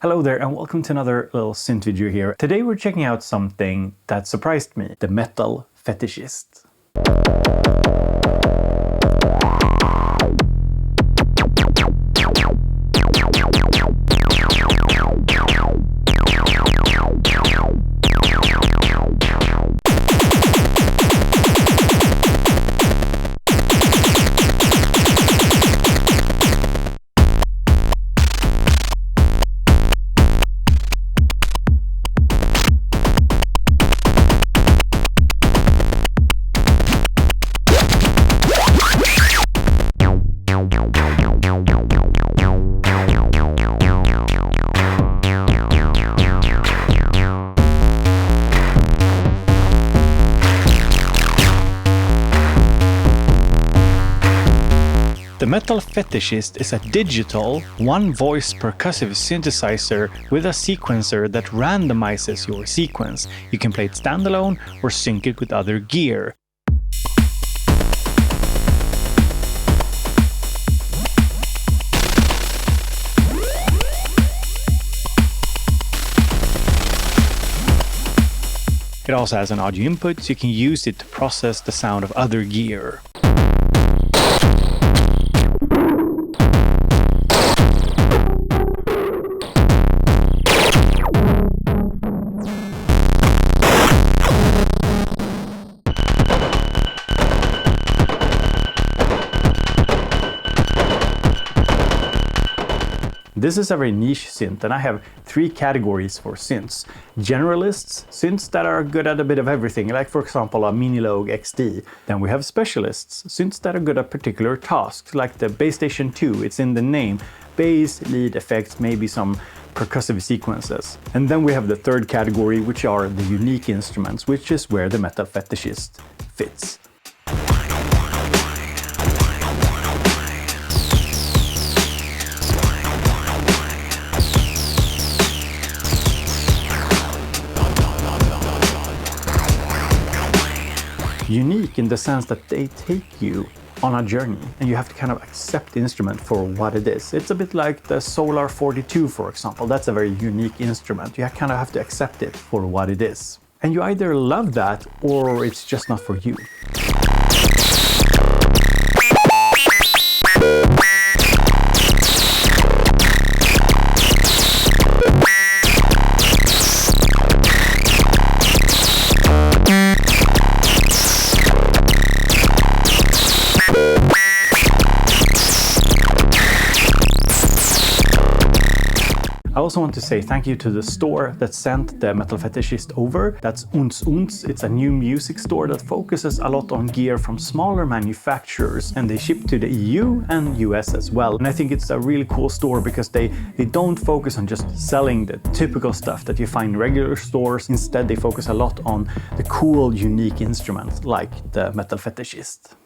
Hello there and welcome to another little synth video here. Today we're checking out something that surprised me, the Metal Fetishist. The Metal Fetishist is a digital, one-voice percussive synthesizer with a sequencer that randomizes your sequence. You can play it standalone or sync it with other gear. It also has an audio input, so you can use it to process the sound of other gear. This is a very niche synth, and I have three categories for synths. Generalists, synths that are good at a bit of everything, like for example a Minilogue XD. Then we have specialists, synths that are good at particular tasks, like the Bass Station 2, it's in the name. Bass, lead effects, maybe some percussive sequences. And then we have the third category, which are the unique instruments, which is where the Metal Fetishist fits. Unique in the sense that they take you on a journey and you have to kind of accept the instrument for what it is. It's a bit like the Solar 42, for example. That's a very unique instrument. You kind of have to accept it for what it is. And you either love that or it's just not for you. I also want to say thank you to the store that sent the Metal Fetishist over. That's Uns. It's a new music store that focuses a lot on gear from smaller manufacturers, and they ship to the EU and US as well. And I think it's a really cool store because they don't focus on just selling the typical stuff that you find in regular stores. Instead, they focus a lot on the cool, unique instruments like the Metal Fetishist.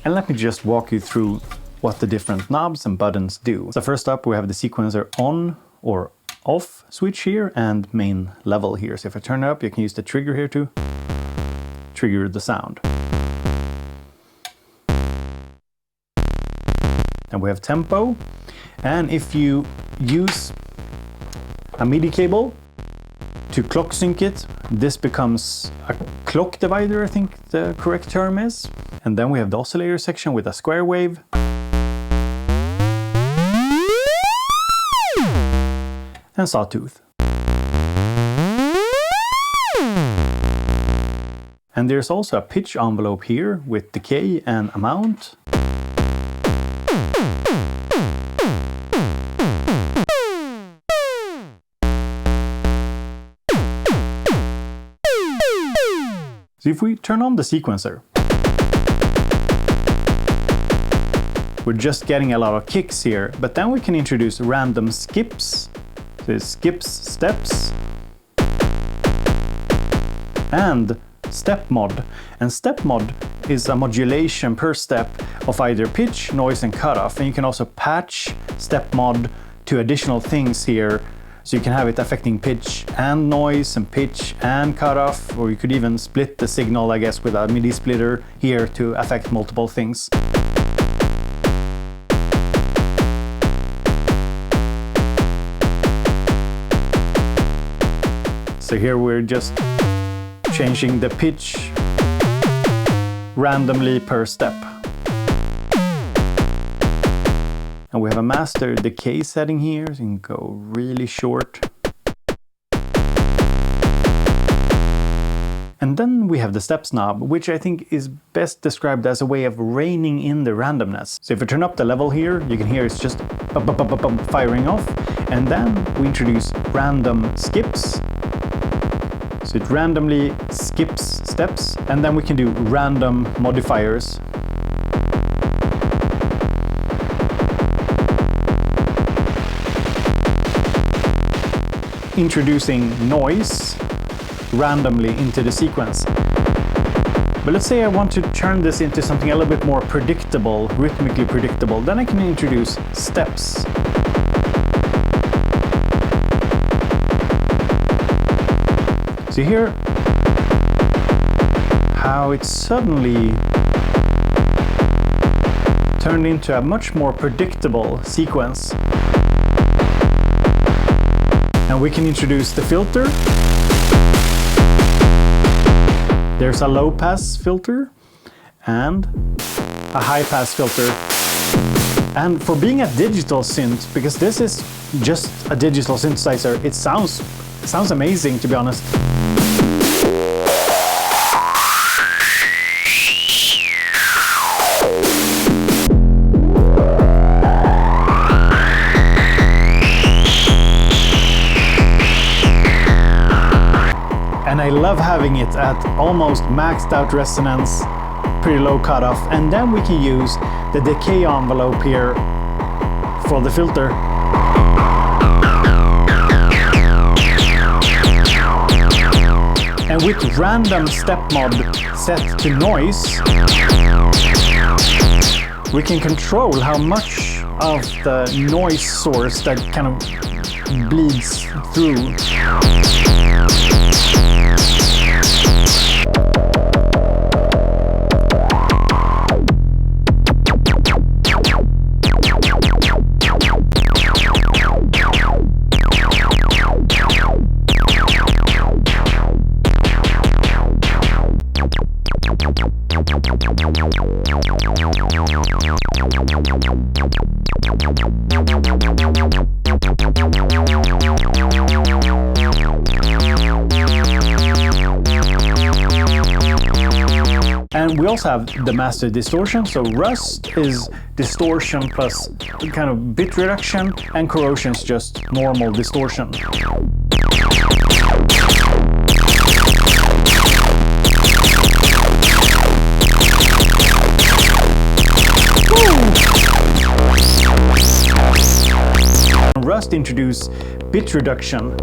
And let me just walk you through what the different knobs and buttons do. So first up, we have the sequencer on or off switch here and main level here. So if I turn it up, you can use the trigger here to trigger the sound. And we have tempo. And if you use a MIDI cable to clock sync it, this becomes a clock divider, I think the correct term is. And then we have the oscillator section with a square wave. And sawtooth. And there's also a pitch envelope here with decay and amount. So if we turn on the sequencer, we're just getting a lot of kicks here, but then we can introduce random skips. So it skips steps and step mod. And step mod is a modulation per step of either pitch, noise and cutoff. And you can also patch step mod two additional things here. So you can have it affecting pitch and noise and pitch and cutoff, or you could even split the signal, I guess, with a MIDI splitter here to affect multiple things. So here we're just changing the pitch randomly per step. And we have a master decay setting here, so you can go really short. And then we have the steps knob, which I think is best described as a way of reining in the randomness. So if I turn up the level here, you can hear it's just firing off. And then we introduce random skips. So it randomly skips steps, and then we can do random modifiers. Introducing noise randomly into the sequence. But let's say I want to turn this into something a little bit more predictable, rhythmically predictable, then I can introduce steps. So here, how it suddenly turned into a much more predictable sequence. And we can introduce the filter. There's a low pass filter and a high pass filter. And for being a digital synth, because this is just a digital synthesizer, it sounds amazing, to be honest. And I love having it at almost maxed out resonance, pretty low cutoff, and then we can use the decay envelope here for the filter. And with random step mod set to noise, we can control how much of the noise source that kind of bleeds through. And we also have the master distortion. So rust is distortion plus kind of bit reduction, and corrosion is just normal distortion. Rust introduce bit reduction.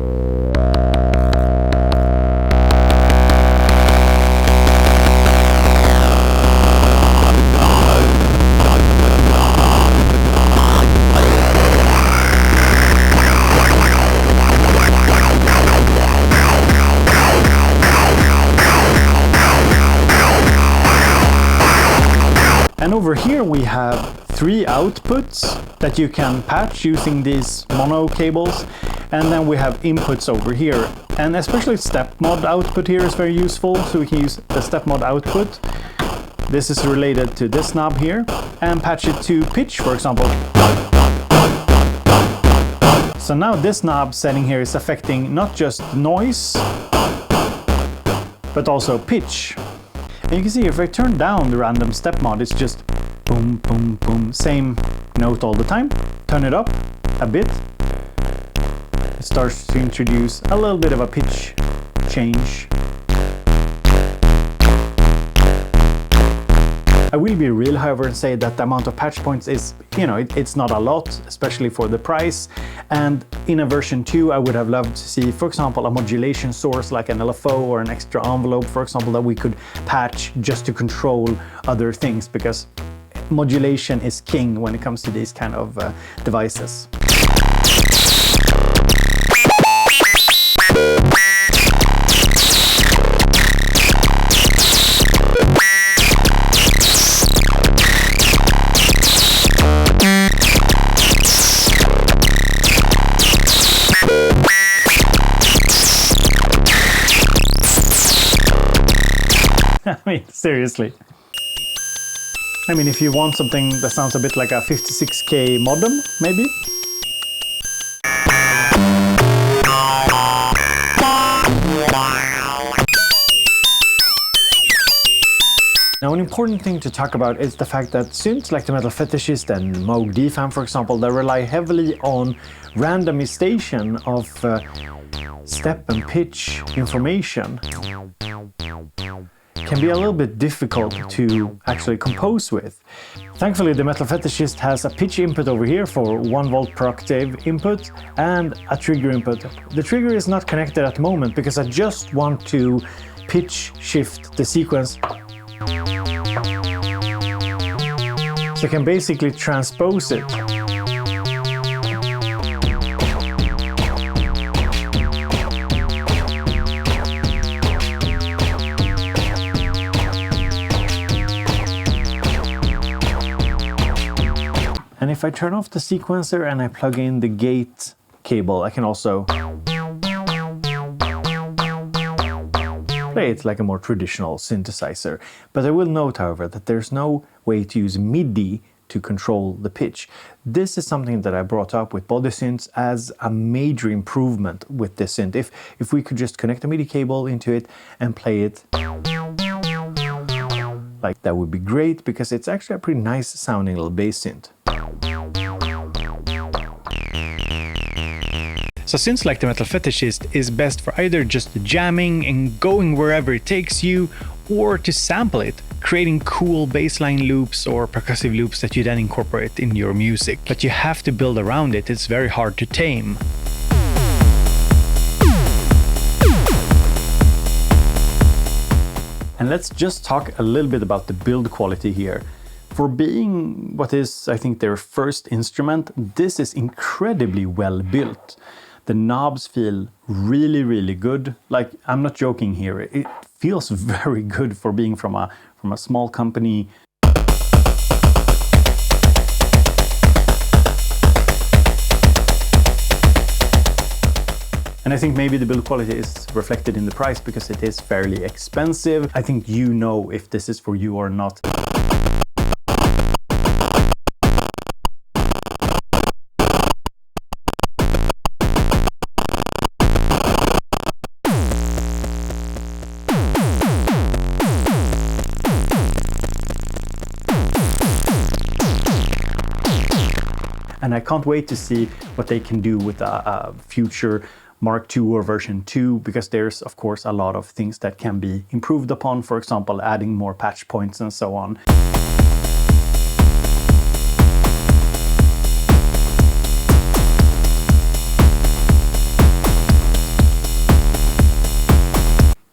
And over here we have 3 outputs that you can patch using these mono cables, and then we have inputs over here, and especially step mod output here is very useful, so we can use the step mod output. This is related to this knob here, and patch it to pitch, for example. So now this knob setting here is affecting not just noise, but also pitch. And you can see if I turn down the random step mod, it's just boom, boom, boom, same note all the time. Turn it up a bit. It starts to introduce a little bit of a pitch change. I will be real, however, and say that the amount of patch points is, it's not a lot, especially for the price. And in a version 2, I would have loved to see, for example, a modulation source like an LFO or an extra envelope, for example, that we could patch just to control other things, because modulation is king when it comes to these kind of devices. I mean, seriously. I mean, if you want something that sounds a bit like a 56K modem, maybe? Now, an important thing to talk about is the fact that synths like the Metal Fetishist and Moog DFAM, for example, they rely heavily on randomization of step and pitch information. Can be a little bit difficult to actually compose with. Thankfully, the Metal Fetishist has a pitch input over here for 1 volt per octave input and a trigger input. The trigger is not connected at the moment because I just want to pitch shift the sequence. So I can basically transpose it. And if I turn off the sequencer and I plug in the gate cable, I can also play it like a more traditional synthesizer. But I will note, however, that there's no way to use MIDI to control the pitch. This is something that I brought up with body synths as a major improvement with this synth. If we could just connect a MIDI cable into it and play it like that, would be great, because it's actually a pretty nice sounding little bass synth. So synths like the Metal Fetishist is best for either just jamming and going wherever it takes you, or to sample it, creating cool bassline loops or percussive loops that you then incorporate in your music. But you have to build around it, it's very hard to tame. And let's just talk a little bit about the build quality here. For being what is, I think, their first instrument, this is incredibly well built. The knobs feel really, really good. Like, I'm not joking here. It feels very good for being from a small company. And I think maybe the build quality is reflected in the price because it is fairly expensive. I think you know if this is for you or not. And I can't wait to see what they can do with a future Mark II or version 2, because there's of course a lot of things that can be improved upon, for example adding more patch points and so on.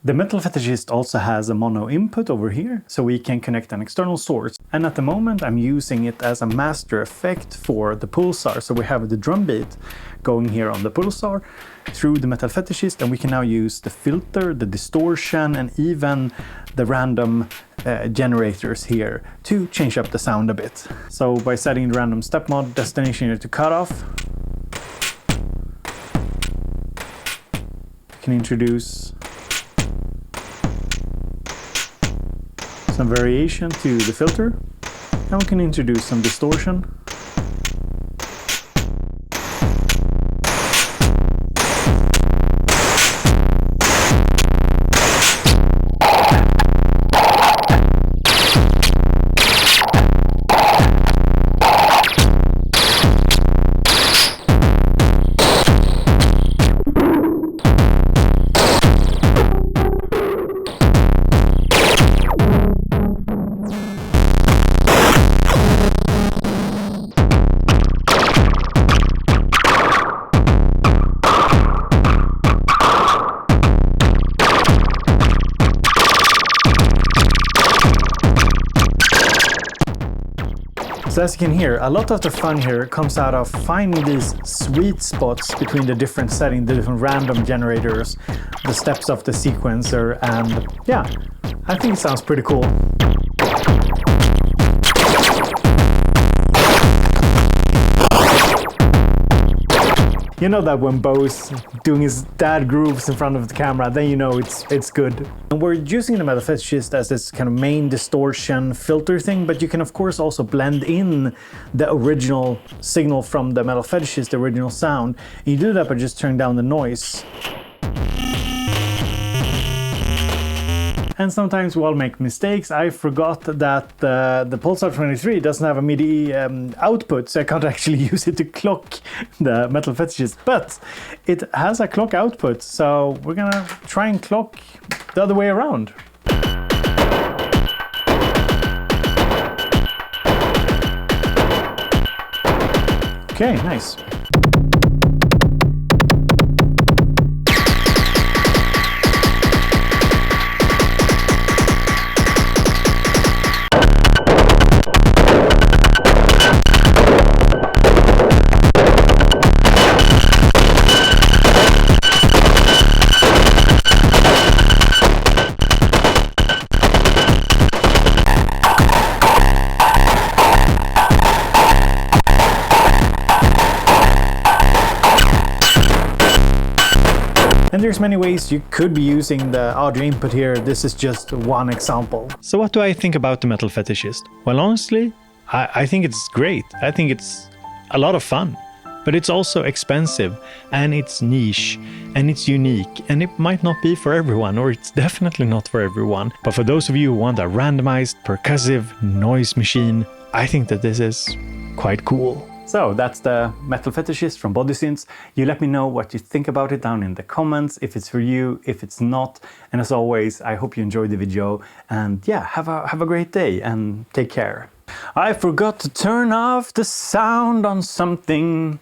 The Metal Fetishist also has a mono input over here, so we can connect an external source. And at the moment I'm using it as a master effect for the pulsar. So we have the drum beat going here on the pulsar through the Metal Fetishist, and we can now use the filter, the distortion, and even the random generators here to change up the sound a bit. So by setting the random step mod destination here to cutoff, we can introduce some variation to the filter, and we can introduce some distortion. So as you can hear, a lot of the fun here comes out of finding these sweet spots between the different settings, the different random generators, the steps of the sequencer, and yeah, I think it sounds pretty cool. You know that when Bo's doing his dad grooves in front of the camera, then you know it's good. And we're using the Metal Fetishist as this kind of main distortion filter thing, but you can of course also blend in the original signal from the Metal Fetishist, the original sound. And you do that by just turning down the noise. And sometimes we'll make mistakes. I forgot that the Pulsar 23 doesn't have a MIDI output, so I can't actually use it to clock the Metal Fetishist, but it has a clock output, so we're gonna try and clock the other way around. Okay, nice. And there's many ways you could be using the audio input here. This is just one example. So what do I think about the Metal Fetishist? Well, honestly, I think it's great. I think it's a lot of fun. But it's also expensive, and it's niche, and it's unique, and it might not be for everyone, or it's definitely not for everyone. But for those of you who want a randomized, percussive noise machine, I think that this is quite cool. So that's the Metal Fetishist from BodySynths. You let me know what you think about it down in the comments, if it's for you, if it's not. And as always, I hope you enjoyed the video. And yeah, have a great day and take care. I forgot to turn off the sound on something.